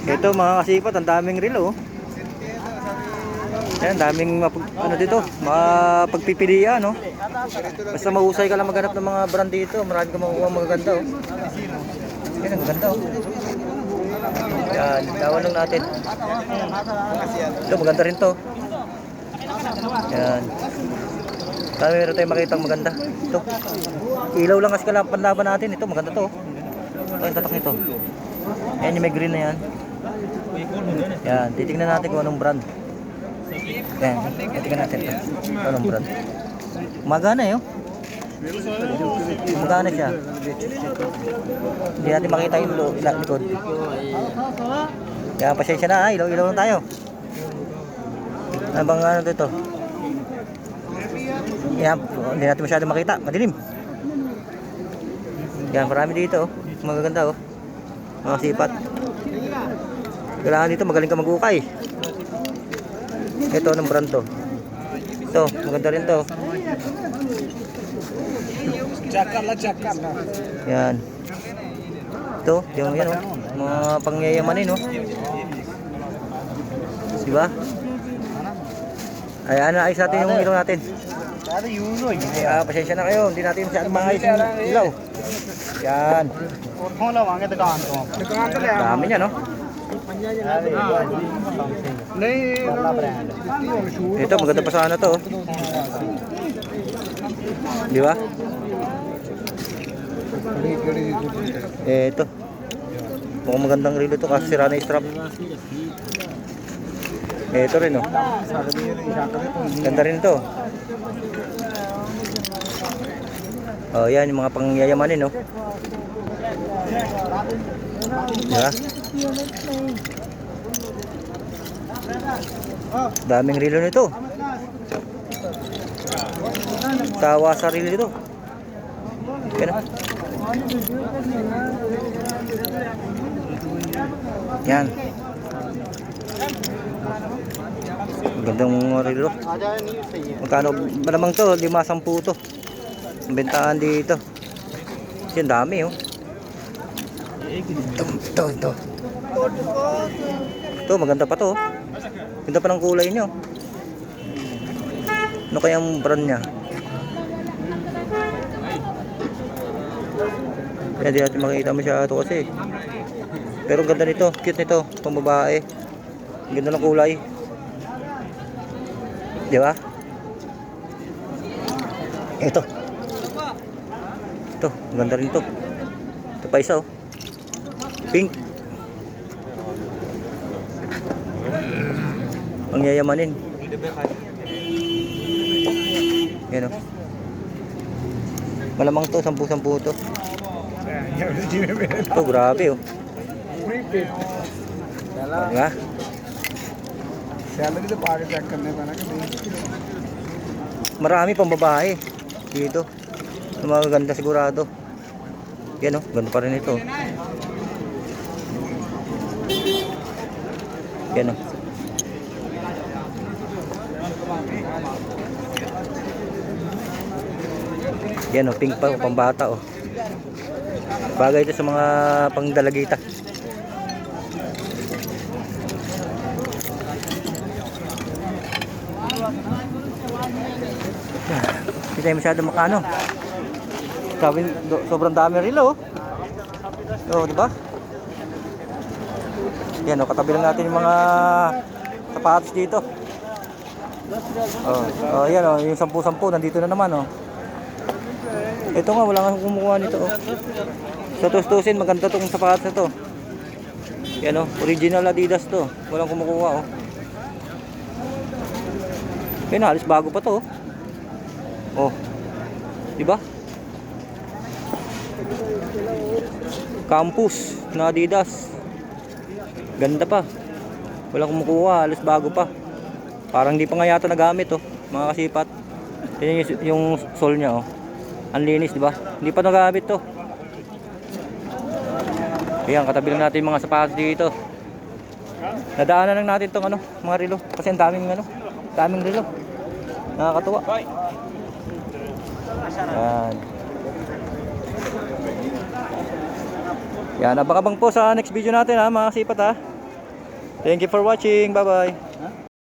Ito mga kasipat, ang daming relo. Yan, daming ano dito, mapagpipilian, no? Basta mahusay ka lang maghanap ng mga brand dito, marami ka makukuha magaganda, oh. Yan, ang ganda, oh. Yan, tawan lang natin. Ito, maganda rin to. Yan. Dami meron tayong makitang maganda. Ito. Ilaw lang kasi panlaban natin. Ito, maganda to. Ito, yung tatak nito. Yan, yung may green na yan. Yan, titignan natin kung anong brand. Yan, titignan natin ito. Kung anong brand. Magana eh, oh. Magana siya. Hindi natin makita yung likod. Kaya pasensya na, ilaw-ilaw lang tayo. Ano bang ano dito? Yan, hindi natin masyado makita, madilim. Yan, marami dito, oh. Magaganda, oh. Mga sipat. Kailangan dito magaling ka mag-ukay. Ito, anong brand to? Ito, maganda rin to. Yan. Ito, yung yan, oh. Mga pangyayamanin, oh. Diba? Ay, ano, ayos natin yung ilaw natin. Pasensya na kayo, hindi natin masyadong maayos yung ilaw. Yan. Dami niya, no? Ito, maganda pa sana to, oh. Di ba? Ito. Mukhang magandang relo to kasi sira na yung strap. Ito rin, oh. Ganda rin to. Oh, yan yung mga pangyayamanin, no. Diba? Daming relo nito. Sawa sa relo nito. Yan, oh. Yan. Magandang mga relo. Magkano malamang to? 5-10 to. Ang bentahan dito. Yan, dami, oh. Ito. Ito, maganda pa to, oh. Ganda pa ng kulay nyo. Ano kayang brand nya? Kaya di natin makikita masyado kasi. Pero ganda nito, cute nito, pang babae. Ganda ng kulay. Di ba? Ito. Ito, ganda rin to. Ito pa isa, oh. Pink. Ang yayamanin. Yan, oh. Malamang to, 10-10 to. Ito, grabe, oh. Diba? Marami pang babae dito. Magaganda sigurado. Yan, oh, ganda pa rin ito. Yan, oh. Yan, oh, pink pa, oh, pambata, oh. Bagay ito sa mga pangdalagita. Hindi tayo masyado makano. Sabi, sobrang dami relo, oh. Oh, diba? Yan, oh, katabi lang natin yung mga sapatos dito. Oh, yan, oh, yung 10-10 nandito na naman, oh. Ito nga, wala nga kumukuha nito, oh. Sa tustusin, maganda tong sapatos na to. Yan, oh, original Adidas to. Walang kumukuha, oh. Yan, halos bago pa to, oh. Oh. Diba? Campus na Adidas. Ganda pa. Walang kumukuha, halos bago pa. Parang di pa nga yata nagamit, oh, mga kasipat. Tingnan yung sole niya, oh. Ang linis, di ba? Hindi pa nagamit to. Ayan, katabi lang natin yung mga sapatos dito. Nadaanan lang natin tong ano, mga relo. Kasi ang daming ano, daming relo. Nakakatuwa. Ayan. Yan, abang-abang po sa next video natin ha, mga sipat ha. Thank you for watching. Bye-bye.